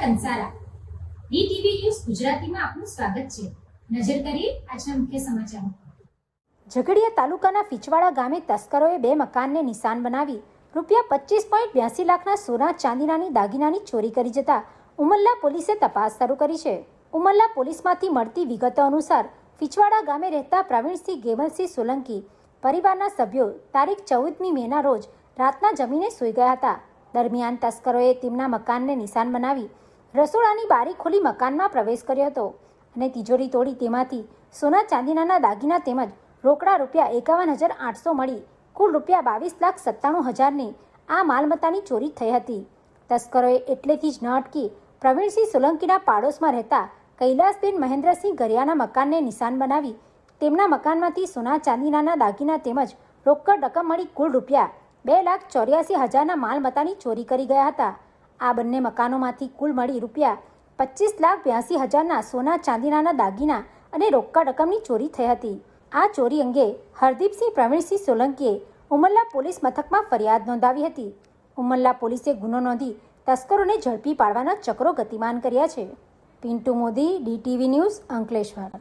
Kansara DTV news ગુજરાતીમાં આપનું સ્વાગત છે। નજર કરીએ આજના મુખ્ય સમાચારો। ઝઘડિયા તાલુકાના ફીચવાડા ગામે તસ્કરોએ 2 મકાનને નિશાન બનાવી ₹25.82 લાખના સોના ચાંદીનાની દાગીનાની ચોરી કરી જતા ઉમલ્લા પોલીસે તપાસ શરૂ કરી છે। ઉમલ્લા પોલીસમાંથી મળતી વિગતો અનુસાર ફીચવાડા ગામે રહેતા પ્રવીણસિંહ ગેવલસિંહ સોલંકી પરિવારના સભ્યો તારીખ 14મી મેના રોજ રાતના જમીને સૂઈ ગયા હતા। દરમિયાન તસ્કરોએ તેમના મકાનને નિશાન બનાવી રસોડાની બારી ખોલી મકાનમાં પ્રવેશ કર્યો હતો અને તિજોરી તોડી તેમાંથી સોના ચાંદીનાના દાગીના તેમજ રોકડા ₹51,800 મળી કુલ ₹22,97,000ની આ માલમત્તાની ચોરી થઈ હતી। તસ્કરોએ એટલેથી જ ન અટકી પ્રવીણસિંહ સોલંકીના પાડોશમાં રહેતા કૈલાસબેન મહેન્દ્રસિંહ ગરિયાના મકાનને નિશાન બનાવી તેમના મકાનમાંથી સોના ચાંદીનાના દાગીના તેમજ રોકડ રકમ મળી કુલ ₹2,84,000ના માલમત્તાની ચોરી કરી ગયા હતા। આ બંને મકાનોમાંથી કુલ મળી ₹25,82,000ના સોના ચાંદીનાના દાગીના અને રોકડ રકમની ચોરી થઈ હતી। આ ચોરી અંગે હરદીપસિંહ પ્રવીણસિંહ સોલંકીએ ઉમલ્લા પોલીસ મથકમાં ફરિયાદ નોંધાવી હતી। ઉમલ્લા પોલીસે ગુનો નોંધી તસ્કરોને ઝડપી પાડવાના ચક્રો ગતિમાન કર્યા છે। Pintu Modi, DTV news, Ankleshwar.